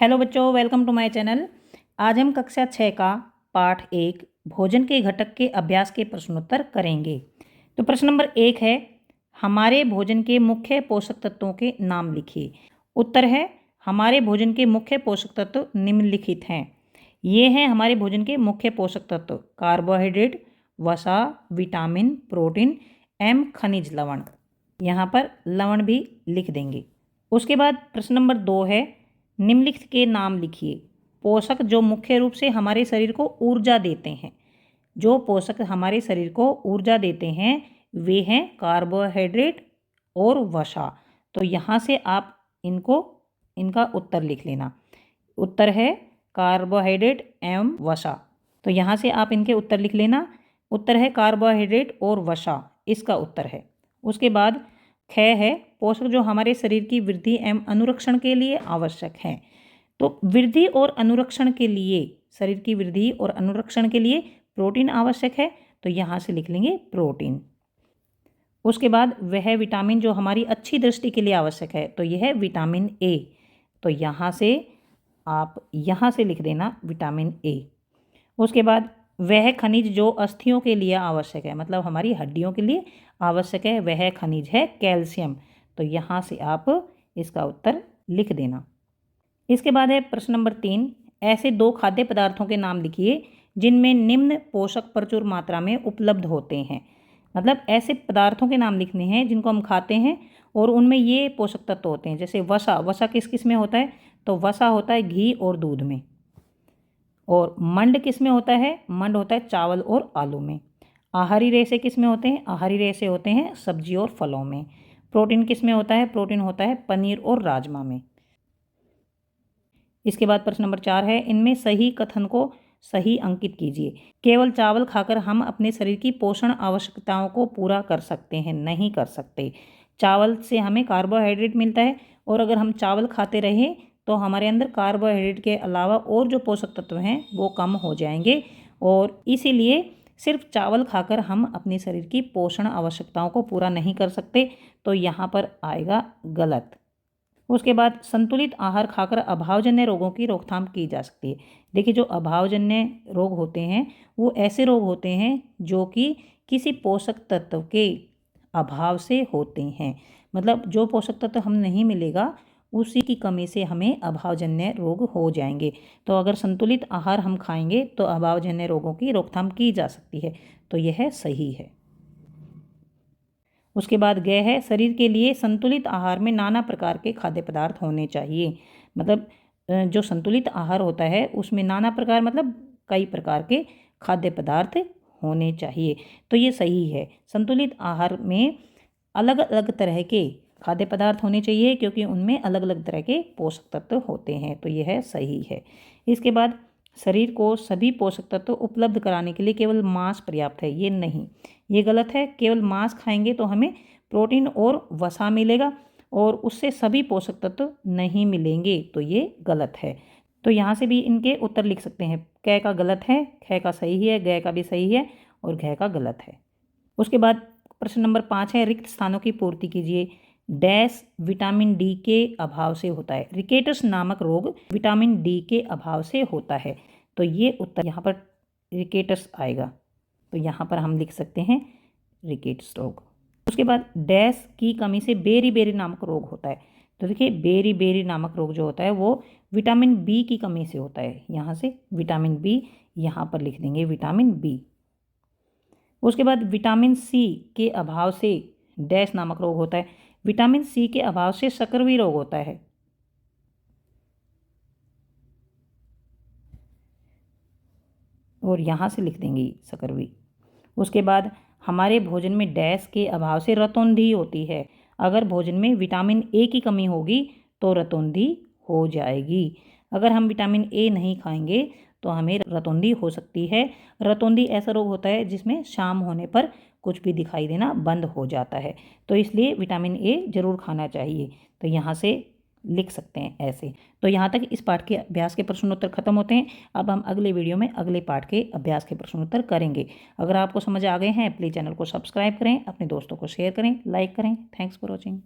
Hello बच्चों, welcome to my channel. आज हम कक्षा 6 का पाठ 1 भोजन के घटक के अभ्यास के प्रश्नोत्तर करेंगे। तो प्रश्न नंबर 1 है, हमारे भोजन के मुख्य पोषक तत्वों के नाम लिखिए। उत्तर है, हमारे भोजन के मुख्य पोषक तत्व निम्नलिखित हैं। ये हैं हमारे भोजन के मुख्य पोषक तत्व: कार्बोहाइड्रेट, वसा, विटामिन, प्रोटीन, एम खनिज लवण। यहाँ पर लवण भी लिख देंगे। उसके बाद प्रश्न नंबर 2 है, निम्नलिखित के नाम लिखिए। पोषक जो मुख्य रूप से हमारे शरीर को ऊर्जा देते हैं। जो पोषक हमारे शरीर को ऊर्जा देते हैं वे हैं कार्बोहाइड्रेट और वसा। तो यहाँ से आप इनका उत्तर लिख लेना। उत्तर है कार्बोहाइड्रेट एवं वसा। तो यहाँ से आप इनके उत्तर लिख लेना। उत्तर है कार्बोहाइड्रेट और वसा, इसका उत्तर है। उसके बाद ख है, पोषक जो हमारे शरीर की वृद्धि एवं अनुरक्षण के लिए आवश्यक हैं। तो वृद्धि और अनुरक्षण के लिए, शरीर की वृद्धि और अनुरक्षण के लिए प्रोटीन आवश्यक है। तो यहाँ से लिख लेंगे प्रोटीन। उसके बाद वह विटामिन जो हमारी अच्छी दृष्टि के लिए आवश्यक है, तो यह है विटामिन ए। तो यहाँ से आप लिख देना विटामिन ए। उसके बाद वह खनिज जो अस्थियों के लिए आवश्यक है, मतलब हमारी हड्डियों के लिए आवश्यक है, वह खनिज है कैल्शियम। तो यहाँ से आप इसका उत्तर लिख देना। इसके बाद है प्रश्न नंबर 3, ऐसे 2 खाद्य पदार्थों के नाम लिखिए जिनमें निम्न पोषक प्रचुर मात्रा में उपलब्ध होते हैं। मतलब ऐसे पदार्थों के नाम लिखने हैं जिनको हम खाते हैं और उनमें ये पोषक तत्व होते हैं। जैसे वसा किस किस में होता है? तो वसा होता है घी और दूध में। और मंड किस में होता है? मंड होता है चावल और आलू में। आहारी रेशे किस में होते हैं? आहारी रेशे होते हैं सब्जी और फलों में। प्रोटीन किस में होता है? प्रोटीन होता है पनीर और राजमा में। इसके बाद प्रश्न नंबर 4 है, इनमें सही कथन को सही अंकित कीजिए। केवल चावल खाकर हम अपने शरीर की पोषण आवश्यकताओं को पूरा कर सकते हैं? नहीं कर सकते। चावल से हमें कार्बोहाइड्रेट मिलता है और अगर हम चावल खाते रहें तो हमारे अंदर कार्बोहाइड्रेट के अलावा और जो पोषक तत्व हैं वो कम हो जाएंगे और इसीलिए सिर्फ चावल खाकर हम अपने शरीर की पोषण आवश्यकताओं को पूरा नहीं कर सकते। तो यहाँ पर आएगा गलत। उसके बाद संतुलित आहार खाकर अभावजन्य रोगों की रोकथाम की जा सकती है। देखिए, जो अभावजन्य रोग होते हैं वो ऐसे रोग होते हैं जो कि किसी पोषक तत्व के अभाव से होते हैं। मतलब जो पोषक तत्व हम नहीं मिलेगा उसी की कमी से हमें अभावजन्य रोग हो जाएंगे। तो अगर संतुलित आहार हम खाएंगे तो अभावजन्य रोगों की रोकथाम की जा सकती है। तो यह सही है। उसके बाद ग है, शरीर के लिए संतुलित आहार में नाना प्रकार के खाद्य पदार्थ होने चाहिए। मतलब जो संतुलित आहार होता है उसमें नाना प्रकार मतलब कई प्रकार के खाद्य पदार्थ होने चाहिए। तो ये सही है। संतुलित आहार में अलग अलग तरह के खाद्य पदार्थ होने चाहिए क्योंकि उनमें अलग अलग तरह के पोषक तत्व होते हैं। तो यह सही है। इसके बाद शरीर को सभी पोषक तत्व उपलब्ध कराने के लिए केवल मांस पर्याप्त है? ये नहीं, ये गलत है। केवल मांस खाएंगे तो हमें प्रोटीन और वसा मिलेगा और उससे सभी पोषक तत्व नहीं मिलेंगे। तो ये गलत है। तो यहाँ से भी इनके उत्तर लिख सकते हैं। क का गलत है, ख का सही है, ग का भी सही है और घ का गलत है। उसके बाद प्रश्न नंबर 5 है, रिक्त स्थानों की पूर्ति कीजिए। डैश विटामिन डी के अभाव से होता है? रिकेटस नामक रोग विटामिन डी के अभाव से होता है। तो ये उत्तर यहाँ पर रिकेटस आएगा। तो यहाँ पर हम लिख सकते हैं रिकेटस रोग। उसके बाद डैश की कमी से बेरी नामक रोग होता है। तो देखिए, बेरी नामक रोग जो होता है वो विटामिन बी की कमी से होता है। यहाँ से विटामिन बी, यहाँ पर लिख देंगे विटामिन बी। उसके बाद विटामिन सी के अभाव से डैश नामक रोग होता है। विटामिन सी के अभाव से शकरवी रोग होता है। और यहाँ से लिख देंगे शकरवी। उसके बाद हमारे भोजन में डैश के अभाव से रतौंधी होती है। अगर भोजन में विटामिन ए की कमी होगी तो रतौंधी हो जाएगी। अगर हम विटामिन ए नहीं खाएंगे तो हमें रतौंधी हो सकती है। रतौंधी ऐसा रोग होता है जिसमें शाम होने पर कुछ भी दिखाई देना बंद हो जाता है। तो इसलिए विटामिन ए जरूर खाना चाहिए। तो यहाँ से लिख सकते हैं ऐसे। तो यहाँ तक इस पाठ के अभ्यास के प्रश्नोत्तर खत्म होते हैं। अब हम अगले वीडियो में अगले पाठ के अभ्यास के प्रश्नोत्तर करेंगे। अगर आपको समझ आ गए हैं प्लीज़ चैनल को सब्सक्राइब करें, अपने दोस्तों को शेयर करें, लाइक करें। Thanks for watching.